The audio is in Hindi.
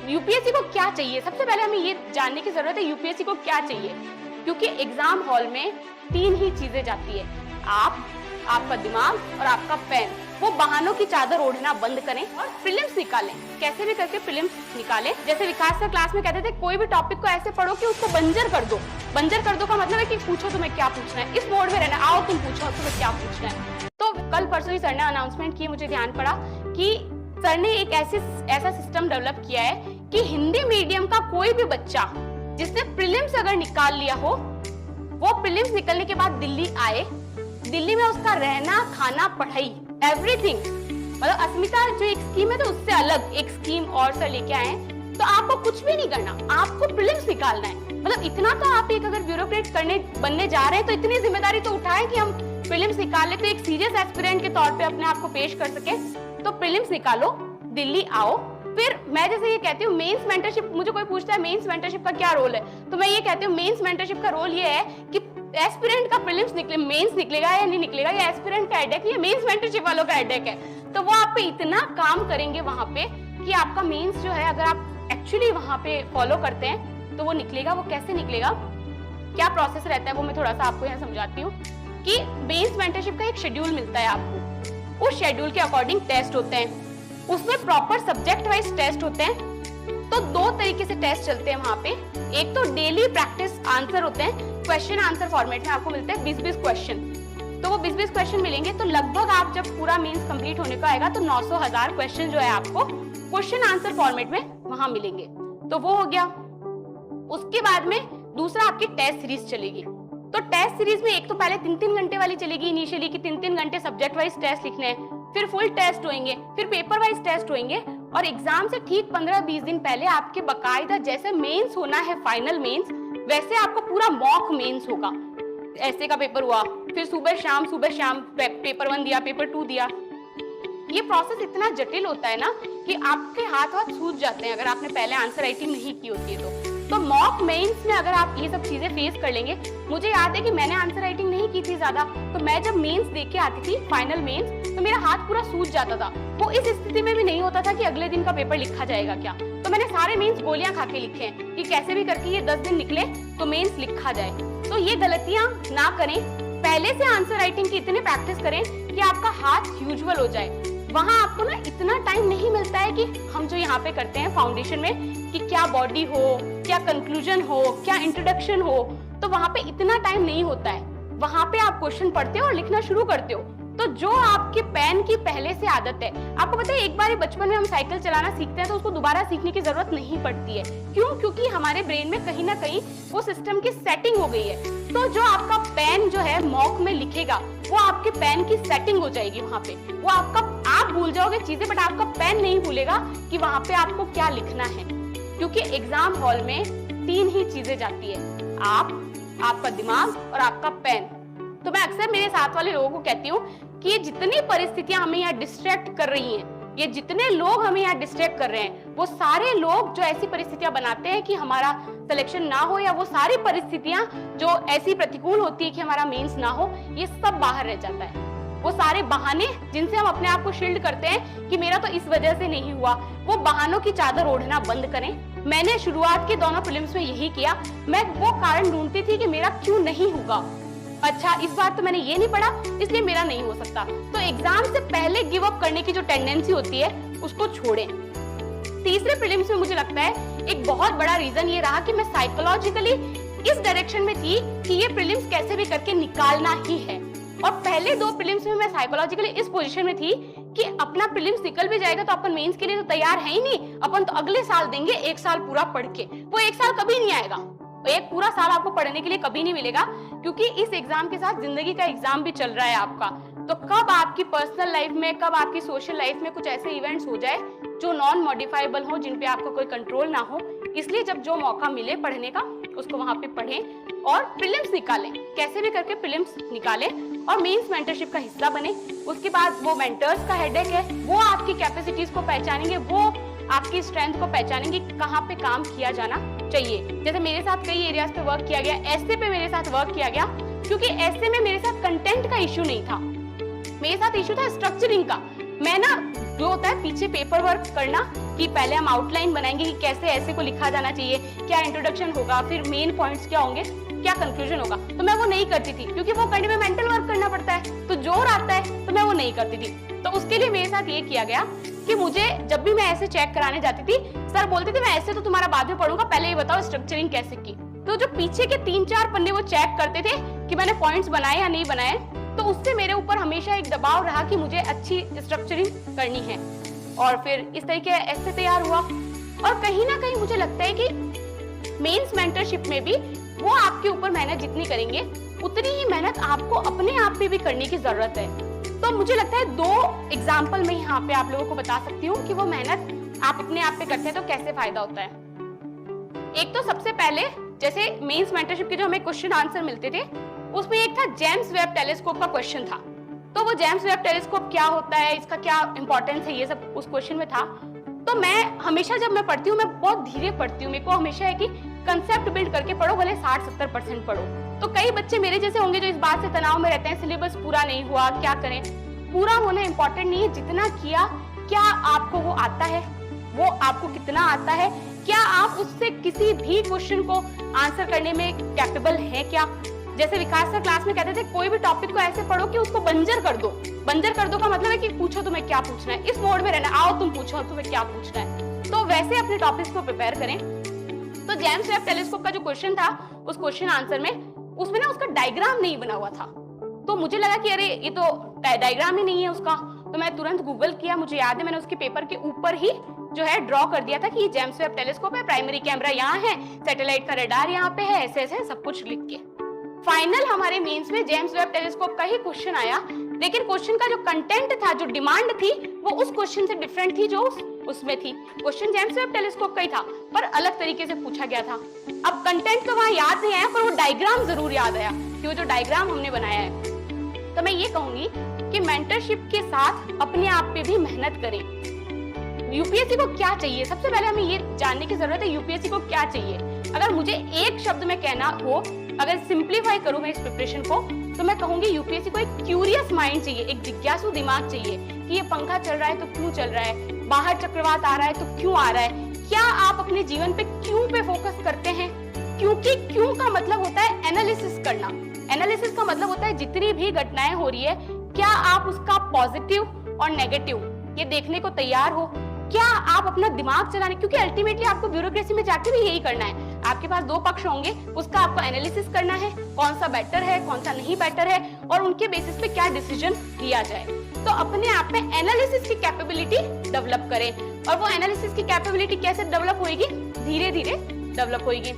यूपीएससी को क्या चाहिए? सबसे पहले हमें ये जानने की जरूरत है यूपीएससी को क्या चाहिए, क्योंकि एग्जाम हॉल में 3 ही चीजें जाती है, आप, आपका दिमाग और आपका पेन। वो बहानों की चादर ओढ़ना बंद करें और प्रीलिम्स निकालें, कैसे भी करके प्रीलिम्स निकालें। जैसे विकास सर क्लास में कहते थे, कोई भी टॉपिक को ऐसे पढ़ो कि उसको बंजर कर दो। बंजर कर दो का मतलब है कि पूछो तुम्हें क्या पूछना है, इस मोड में रहना, आओ तुम पूछो तुम्हें क्या पूछना है। तो कल परसों ही सर ने अनाउंसमेंट की, मुझे ध्यान पड़ा कि सर ने एक ऐसा सिस्टम डेवलप किया है कि हिंदी मीडियम का कोई भी बच्चा जिसने प्रीलिम्स अगर निकाल लिया हो, वो प्रीलिम्स निकलने के बाद दिल्ली आए, दिल्ली में उसका रहना, खाना, पढ़ाई, एवरीथिंग, मतलब अस्मिता जो एक स्कीम है तो उससे अलग एक स्कीम और सर लेके आए हैं। तो आपको कुछ भी नहीं करना, आपको प्रीलिम्स निकालना है। मतलब इतना तो आप एक अगर ब्यूरोक्रेट बनने जा रहे हैं तो इतनी जिम्मेदारी तो उठाएं कि हम प्रीलिम्स निकाल ले, तो एक सीरियस एस्पिरेंट के तौर पे अपने आप को पेश कर सके। तो प्रीलिम्स निकालो, दिल्ली आओ। फिर मैं जैसे ये कहती हूँ मेंस मेंटरशिप, मुझे कोई पूछता है मेंस मेंटरशिप का क्या रोल है, तो मैं ये कहती हूँ मेंस मेंटरशिप का रोल ये है कि एस्पिरेंट का प्रीलिम्स निकले, मेंस निकलेगा या नहीं निकलेगा, ये एस्पिरेंट का हेडेक, ये मेंस मेंटरशिप वालों का हेडेक है। तो वो आप पे इतना काम करेंगे वहां पे कि आपका मेंस जो है, अगर आप एक्चुअली वहां पे फॉलो करते हैं तो वो निकलेगा। वो कैसे निकलेगा, क्या प्रोसेस रहता है, वो मैं थोड़ा सा आपको यहाँ समझाती हूँ कि मेंस मेंटरशिप का एक शेड्यूल मिलता है आपको, उस शेड्यूल के अकॉर्डिंग टेस्ट होते हैं, उसमें प्रॉपर सब्जेक्ट वाइज टेस्ट होते हैं। तो 2 तरीके से टेस्ट चलते हैं वहां पे। एक तो डेली प्रैक्टिस आंसर होते हैं, क्वेश्चन आंसर फॉर्मेट में आपको मिलते हैं 20-20 क्वेश्चन। तो वो 20-20 क्वेश्चन मिलेंगे, तो लगभग आप जब पूरा मींस कंप्लीट होने का आएगा तो 900,000 क्वेश्चन जो है आपको क्वेश्चन आंसर फॉर्मेट में वहां मिलेंगे। तो वो हो गया। उसके बाद में दूसरा आपकी टेस्ट सीरीज चलेगी। तो टेस्ट सीरीज में एक तो पहले 3-3 घंटे वाली चलेगी इनिशियली, कि 3-3 घंटे सब्जेक्ट वाइज टेस्ट लिखने हैं, फिर फुल टेस्ट होंगे, फिर पेपर वाइज टेस्ट होंगे, और एग्जाम से ठीक 15-20 दिन पहले आपके बकायदा जैसे मेंस होना है फाइनल मेंस, वैसे आपको पूरा मॉक मेंस होगा। ऐसे का पेपर हुआ, फिर सुबह शाम पेपर 1 दिया, पेपर 2 दिया। ये प्रोसेस इतना जटिल होता है ना कि आपके हाथ सूज जाते हैं अगर आपने पहले आंसर राइटिंग नहीं की होती है तो मॉक मेंस में अगर आप ये सब चीजें फेस कर लेंगे। मुझे याद है कि मैंने आंसर राइटिंग नहीं की थी ज्यादा, तो मैं जब मेंस देख के आती थी फाइनल मेंस, तो मेरा हाथ पूरा सूज जाता था। वो इस स्थिति में भी नहीं होता था कि अगले दिन का पेपर लिखा जाएगा क्या। तो मैंने सारे मेंस गोलियां खा के लिखे हैं कि कैसे भी करके ये 10 दिन निकले तो मेंस लिखा जाए। तो ये गलतियां ना करें, पहले से आंसर राइटिंग की इतनी प्रैक्टिस करें कि आपका हाथ यूजुअल हो जाए। वहां आपको ना इतना टाइम नहीं मिलता है कि हम जो यहाँ पे करते हैं फाउंडेशन में, कि क्या बॉडी हो, क्या कंक्लूजन हो, क्या इंट्रोडक्शन हो, तो वहां पे इतना टाइम नहीं होता है। वहां पे आप क्वेश्चन पढ़ते हो और लिखना शुरू करते हो। तो जो आपके पेन की पहले से आदत है, आपको पता है एक बार बचपन में हम साइकिल चलाना सीखते हैं तो उसको दोबारा सीखने की जरूरत नहीं पड़ती है। क्यों? क्योंकि हमारे ब्रेन में कहीं ना कहीं वो सिस्टम की सेटिंग हो गई है। तो जो आपका पेन जो है मॉक में लिखेगा, वो आपके पेन की सेटिंग हो जाएगी वहां पे। वो आप भूल जाओगे चीजें, बट आपका पेन नहीं भूलेगा कि वहां पे आपको क्या लिखना है। क्योंकि एग्जाम हॉल में 3 ही चीजें जाती है, आप, आपका दिमाग और आपका पेन। तो मैं अक्सर मेरे साथ वाले लोगों को कहती हूँ कि ये जितनी परिस्थितियां हमें यहाँ डिस्ट्रैक्ट कर रही हैं, ये जितने लोग हमें यहाँ डिस्ट्रैक्ट कर रहे हैं, वो सारे लोग जो ऐसी परिस्थितियां बनाते हैं कि हमारा सिलेक्शन ना हो, या वो सारी परिस्थितियां जो ऐसी प्रतिकूल होती है कि हमारा मेंस ना हो, ये सब बाहर रह जाता है। वो सारे बहाने जिनसे हम अपने आप को शील्ड करते हैं कि मेरा तो इस वजह से नहीं हुआ, वो बहानों की चादर ओढ़ना बंद करें। मैंने शुरुआत के दोनों प्रीलिम्स में यही किया, मैं वो कारण ढूंढती थी कि मेरा क्यों नहीं होगा। अच्छा, इस बार तो मैंने ये नहीं पढ़ा इसलिए मेरा नहीं हो सकता। तो एग्जाम से पहले गिव अप करने की जो टेंडेंसी होती है उसको छोड़ें। तीसरे प्रीलिम्स में मुझे लगता है एक बहुत बड़ा रीजन ये रहा कि मैं साइकोलॉजिकली इस डायरेक्शन में थी कि ये प्रीलिम्स कैसे भी करके निकालना ही है। और पहले 2 प्रीलिम्स में मैं साइकोलॉजिकली इस पोजीशन में थी कि अपना प्रीलिम्स निकल भी जाएगा तो अपन मेंस के लिए तो तैयार है ही नहीं, अपन तो अगले साल देंगे 1 साल पूरा पढ़ के। वो 1 साल कभी नहीं आएगा, एक पूरा साल आपको पढ़ने के लिए कभी नहीं मिलेगा, क्योंकि इस एग्जाम के साथ जिंदगी का एग्जाम भी चल रहा है आपका। तो कब आपकी पर्सनल लाइफ में, कब आपकी सोशल लाइफ में कुछ ऐसे इवेंट्स हो जाए जो नॉन मॉडिफाइबल हो, जिन पे आपका कोई कंट्रोल ना हो, इसलिए जब जो मौका मिले पढ़ने का उसको वहां पे पढ़ें और प्रीलिम्स निकालें, कैसे भी करके प्रीलिम्स निकालें और मेंस मेंटरशिप का हिस्सा बने। उसके बाद वो मेंटर्स का हेडेक है, वो आपकी कैपेसिटीज को पहचानेंगे, वो आपकी स्ट्रेंथ को पहचानेंगे, कहाँ पे काम किया जाना चाहिए। जैसे मेरे साथ कई एरियाज पे वर्क किया गया, ऐसे पे मेरे साथ वर्क किया गया, क्योंकि ऐसे में मेरे साथ कंटेंट का इशू नहीं था, मेरे साथ इशू था स्ट्रक्चरिंग का। मैं ना जो होता है पीछे पेपर वर्क करना, कि पहले हम आउटलाइन बनाएंगे कि कैसे ऐसे को लिखा जाना चाहिए, क्या इंट्रोडक्शन होगा, फिर मेन पॉइंट्स क्या होंगे, क्या कंक्लूजन होगा, तो मैं वो नहीं करती थी क्योंकि वो करने में मेंटल वर्क करना पड़ता है, तो जोर आता है, तो मैं वो नहीं करती थी। तो उसके लिए मेरे साथ ये किया गया कि मुझे जब भी मैं ऐसे चेक कराने जाती थी, सर बोलते थे मैं ऐसे तो तुम्हारा बाद में पढ़ूंगा, पहले ये बताओ स्ट्रक्चरिंग कैसे की। तो जो पीछे के 3-4 पन्ने वो चेक करते थे कि मैंने पॉइंट्स बनाए या नहीं बनाए, तो उससे मेरे ऊपर हमेशा एक दबाव रहा कि मुझे अच्छी स्ट्रक्चरिंग करनी है, और फिर इस तरीके ऐसे तैयार हुआ। और कहीं ना कहीं मुझे लगता है कि मेंस मेंटरशिप में भी वो आपके ऊपर मेहनत जितनी करेंगे, उतनी ही मेहनत आपको अपने आप पे भी करने की जरूरत है। तो मुझे लगता है 2 एग्जाम्पल में यहाँ पे आप लोगों को बता सकती हूँ कि वो मेहनत आप अपने आप पे करते हैं तो कैसे फायदा होता है। एक तो सबसे पहले जैसे मेंस मेंटरशिप के जो हमें क्वेश्चन आंसर मिलते थे, उसमें एक था जेम्स वेब टेलीस्कोप का क्वेश्चन था। तो वो जेम्स वेब टेलीस्कोप क्या होता है, इसका क्या इंपॉर्टेंस है, ये सब उस क्वेश्चन में था। तो मैं हमेशा जब मैं पढ़ती हूँ, मैं बहुत धीरे पढ़ती हूँ। मेरे को हमेशा है कि कंसेप्ट बिल्ड करके पढ़ो, भले 60-70% पढ़ो। तो कई बच्चे मेरे जैसे होंगे जो इस बात से तनाव में रहते हैं, सिलेबस पूरा नहीं हुआ, क्या करें। पूरा होना इंपॉर्टेंट नहीं है, जितना किया, क्या आपको वो आता है, वो आपको कितना आता है, क्या आप उससे किसी भी क्वेश्चन को आंसर करने में कैपेबल है क्या। जैसे विकास सर क्लास में कहते थे, कोई भी टॉपिक को ऐसे पढ़ो कि उसको बंजर कर दो। बंजर कर दो का मतलब है कि पूछो तुम्हें क्या पूछना है, इस मोड में रहना, आओ तुम पूछो तुम्हें क्या पूछना है। तो वैसे अपने टॉपिक्स को प्रिपेयर करें। तो जेम्स वेब टेलीस्कोप का जो क्वेश्चन था, उस क्वेश्चन आंसर में उसमें ना उसका डायग्राम नहीं बना हुआ था। तो मुझे लगा कि अरे ये तो डायग्राम ही नहीं है उसका। तो मैं तुरंत गूगल किया, मुझे याद है मैंने उसके पेपर के ऊपर ही जो है ड्रॉ कर दिया था कि ये जेम्स वेब टेलीस्कोप है, प्राइमरी कैमरा यहाँ है, सैटेलाइट का रडार यहाँ पे है, ऐसे ऐसे सब कुछ लिख के। फाइनल हमारे मेंस में जेम्स वेब टेलीस्कोप का ही क्वेश्चन आया, लेकिन क्वेश्चन का जो कंटेंट था, जो डिमांड थी, वो उस क्वेश्चन से डिफरेंट थी जो उसमें थी। क्वेश्चन जेम्स वेब टेलीस्कोप का ही था, पर अलग तरीके से पूछा गया था। अब कंटेंट तो वहां याद नहीं आया, पर वो डायग्राम जरूर याद आया कि वो जो डायग्राम हमने बनाया है। तो मैं ये कहूंगी कि मेंटरशिप के साथ अपने आप पे भी मेहनत करें। यूपीएससी को क्या चाहिए, सबसे पहले हमें ये जानने की जरूरत है यूपीएससी को क्या चाहिए। अगर मुझे एक शब्द में कहना हो, अगर सिंप्लीफाई करूं मैं इस प्रिपरेशन को, तो मैं कहूंगी यूपीएससी को एक क्यूरियस माइंड चाहिए, एक जिज्ञासु दिमाग चाहिए कि ये पंखा चल रहा है तो क्यों चल रहा है, बाहर चक्रवात आ रहा है तो क्यों आ रहा है। क्या आप अपने जीवन पे क्यों पे फोकस करते हैं, क्योंकि क्यों का मतलब होता है एनालिसिस करना। एनालिसिस का मतलब होता है जितनी भी घटनाएं हो रही है, क्या आप उसका पॉजिटिव और नेगेटिव ये देखने को तैयार हो, क्या आप अपना दिमाग चलाने, क्योंकि अल्टीमेटली आपको ब्यूरोक्रेसी में जाके भी यही करना है। आपके पास 2 पक्ष होंगे, उसका आपको एनालिसिस करना है, कौन सा बेटर है, कौन सा नहीं बेटर है, और उनके बेसिस पे क्या डिसीजन लिया जाए। तो अपने आप में एनालिसिस की कैपेबिलिटी डेवलप करें, और वो एनालिसिस की कैपेबिलिटी कैसे डेवलप होगी, धीरे धीरे डेवलप होगी।